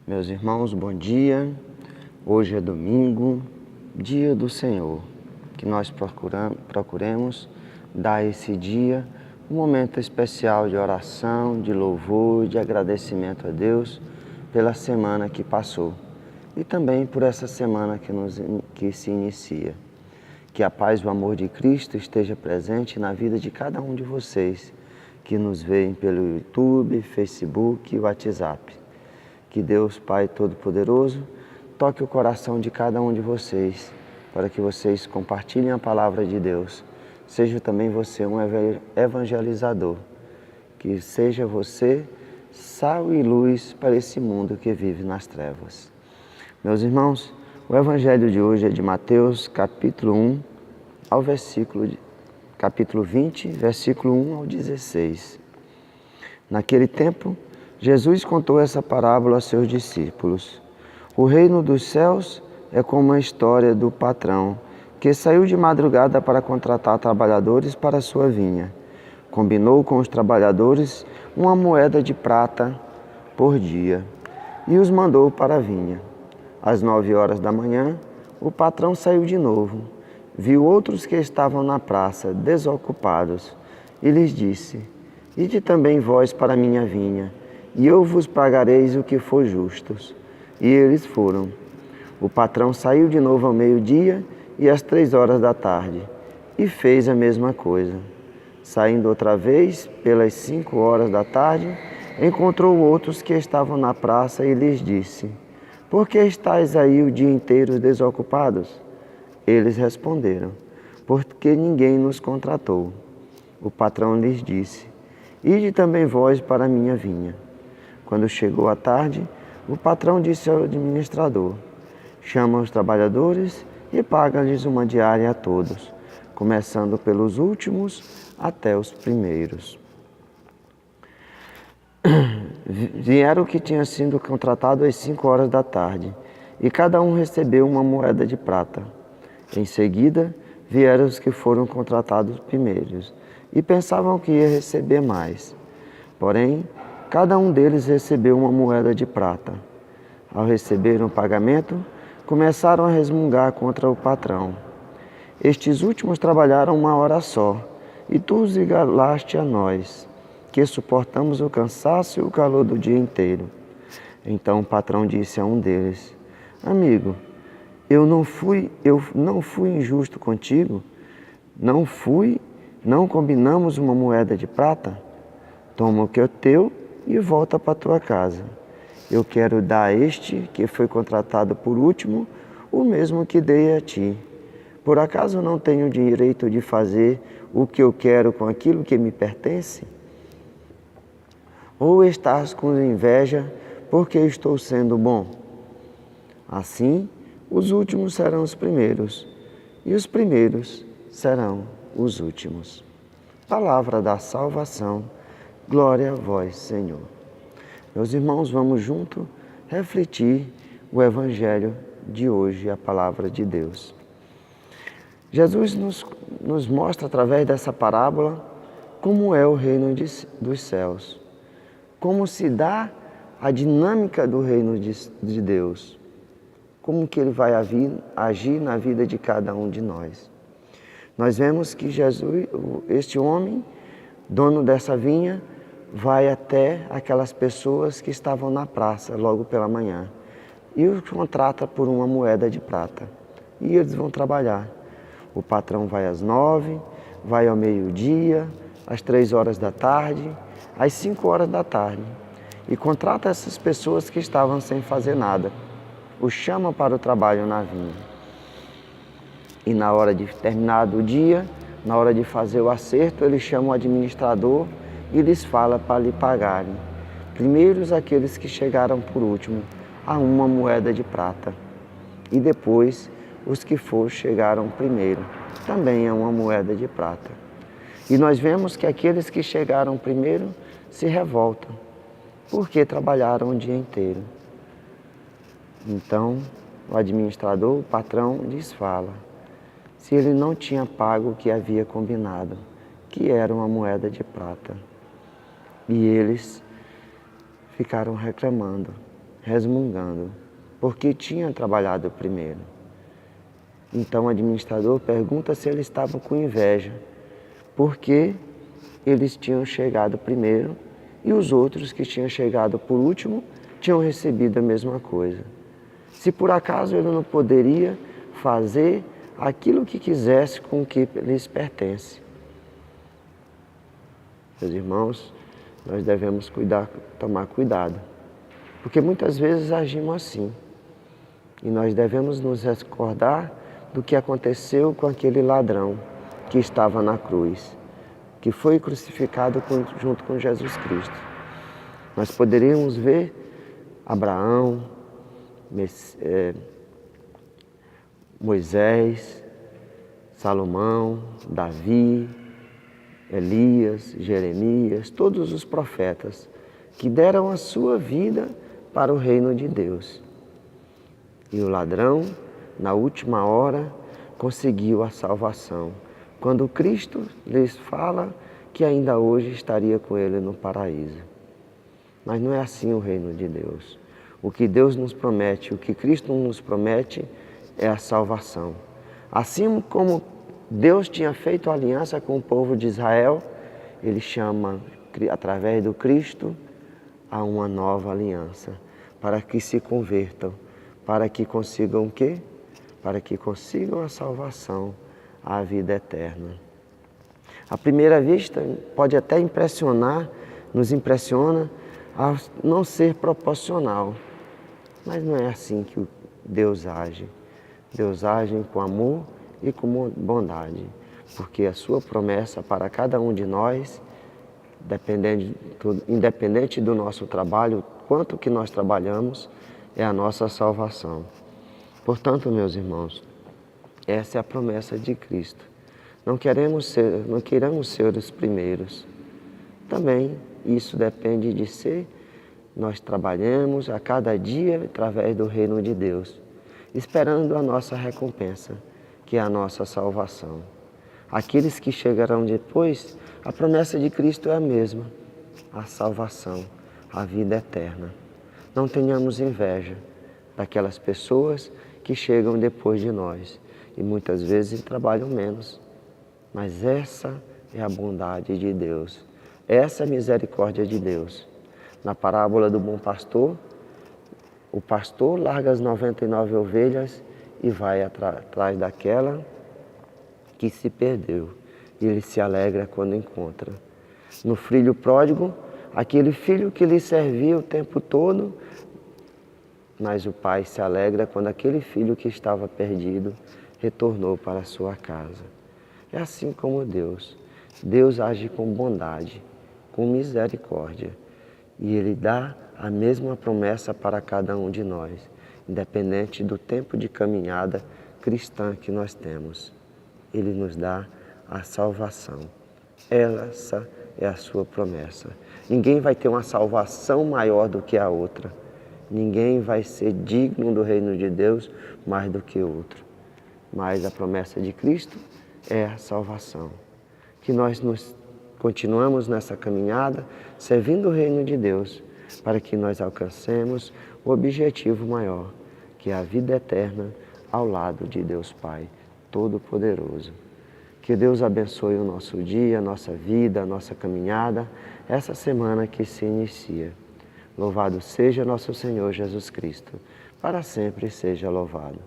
Meus irmãos, bom dia. Hoje é domingo, dia do Senhor. Que nós procuremos dar a esse dia um momento especial de oração, de louvor, de agradecimento a Deus pela semana que passou e também por essa semana que se inicia. Que a paz e o amor de Cristo esteja presente na vida de cada um de vocês que nos veem pelo YouTube, Facebook e WhatsApp. Que Deus, Pai Todo-Poderoso, toque o coração de cada um de vocês, para que vocês compartilhem a palavra de Deus. Seja também você um evangelizador. Que seja você sal e luz para esse mundo que vive nas trevas. Meus irmãos, o evangelho de hoje é de Mateus, capítulo 20, versículo 1 ao 16. Naquele tempo, Jesus contou essa parábola aos seus discípulos. O reino dos céus é como a história do patrão que saiu de madrugada para contratar trabalhadores para a sua vinha. Combinou com os trabalhadores uma moeda de prata por dia e os mandou para a vinha. Às 9 horas da manhã, o patrão saiu de novo. Viu outros que estavam na praça, desocupados, e lhes disse: Ide também vós para a minha vinha, e eu vos pagareis o que for justo. E eles foram. O patrão saiu de novo ao meio-dia e às 3 horas da tarde, e fez a mesma coisa. Saindo outra vez, pelas 5 horas da tarde, encontrou outros que estavam na praça e lhes disse: Por que estáis aí o dia inteiro desocupados? Eles responderam: Porque ninguém nos contratou. O patrão lhes disse: Ide também vós para a minha vinha. Quando chegou a tarde, o patrão disse ao administrador: Chama os trabalhadores e paga-lhes uma diária a todos, começando pelos últimos até os primeiros. Vieram que tinha sido contratado às 5 horas da tarde, e cada um recebeu uma moeda de prata. Em seguida, vieram os que foram contratados primeiros, e pensavam que ia receber mais. Porém, cada um deles recebeu uma moeda de prata. Ao receber o pagamento, começaram a resmungar contra o patrão. Estes últimos trabalharam 1 hora só, e tu os igualaste a nós, que suportamos o cansaço e o calor do dia inteiro. Então o patrão disse a um deles: Amigo, eu não fui injusto contigo? Não combinamos uma moeda de prata? Toma o que é teu e volta para a tua casa. Eu quero dar a este que foi contratado por último o mesmo que dei a ti. Por acaso não tenho direito de fazer o que eu quero com aquilo que me pertence? Ou estás com inveja porque estou sendo bom? Assim, os últimos serão os primeiros, e os primeiros serão os últimos. Palavra da salvação. Glória a vós, Senhor. Meus irmãos, vamos junto refletir o Evangelho de hoje, a Palavra de Deus. Jesus nos mostra através dessa parábola como é o reino dos céus, como se dá a dinâmica do reino de Deus, como que Ele vai agir na vida de cada um de nós. Nós vemos que Jesus, este homem, dono dessa vinha, vai até aquelas pessoas que estavam na praça logo pela manhã e os contrata por uma moeda de prata. E eles vão trabalhar. O patrão vai às 9, vai ao meio-dia, às 3 horas da tarde, às 5 horas da tarde. E contrata essas pessoas que estavam sem fazer nada. Os chama para o trabalho na vinha. E na hora de terminar o dia, na hora de fazer o acerto, ele chama o administrador e lhes fala para lhe pagarem. Primeiros aqueles que chegaram por último a uma moeda de prata. E depois os que chegaram primeiro, também a uma moeda de prata. E nós vemos que aqueles que chegaram primeiro se revoltam, porque trabalharam o dia inteiro. Então, o administrador, o patrão, lhes fala se ele não tinha pago o que havia combinado, que era uma moeda de prata. E eles ficaram reclamando. resmungando, porque tinha trabalhado primeiro. Então o administrador pergunta se eles estavam com inveja, porque eles tinham chegado primeiro e os outros que tinham chegado por último tinham recebido a mesma coisa. Se por acaso ele não poderia fazer aquilo que quisesse com o que lhes pertence. Meus irmãos, nós devemos tomar cuidado, porque muitas vezes agimos assim. E nós devemos nos recordar do que aconteceu com aquele ladrão que estava na cruz, que foi crucificado junto com Jesus Cristo. Nós poderíamos ver Abraão, Moisés, Salomão, Davi, Elias, Jeremias, todos os profetas que deram a sua vida para o reino de Deus. E o ladrão, na última hora, conseguiu a salvação, quando Cristo lhes fala que ainda hoje estaria com ele no paraíso. Mas não é assim o reino de Deus. O que Deus nos promete, o que Cristo nos promete é a salvação. Assim como Deus tinha feito aliança com o povo de Israel, Ele chama, através do Cristo, a uma nova aliança, para que se convertam, para que consigam o quê? Para que consigam a salvação, a vida eterna. À primeira vista, pode até nos impressiona a não ser proporcional, mas não é assim que Deus age. Deus age com amor e com bondade, porque a sua promessa para cada um de nós, independente do nosso trabalho, quanto que nós trabalhamos, é a nossa salvação. Portanto, meus irmãos, essa é a promessa de Cristo. Não queremos ser os primeiros. Também isso depende de ser, nós trabalhamos a cada dia através do reino de Deus, esperando a nossa recompensa, que é a nossa salvação. Aqueles que chegarão depois, a promessa de Cristo é a mesma, a salvação, a vida eterna. Não tenhamos inveja daquelas pessoas que chegam depois de nós e muitas vezes trabalham menos. Mas essa é a bondade de Deus, essa é a misericórdia de Deus. Na parábola do bom pastor, o pastor larga as 99 ovelhas e vai atrás daquela que se perdeu. E ele se alegra quando encontra. No filho pródigo, aquele filho que lhe servia o tempo todo, mas o pai se alegra quando aquele filho que estava perdido retornou para a sua casa. É assim como Deus. Deus age com bondade, com misericórdia. E Ele dá a mesma promessa para cada um de nós, independente do tempo de caminhada cristã que nós temos. Ele nos dá a salvação. Essa é a sua promessa. Ninguém vai ter uma salvação maior do que a outra. Ninguém vai ser digno do reino de Deus mais do que o outro. Mas a promessa de Cristo é a salvação. Que nós continuamos nessa caminhada, servindo o reino de Deus, para que nós alcancemos o objetivo maior, que é a vida eterna ao lado de Deus Pai Todo-Poderoso. Que Deus abençoe o nosso dia, a nossa vida, a nossa caminhada, essa semana que se inicia. Louvado seja nosso Senhor Jesus Cristo, para sempre seja louvado.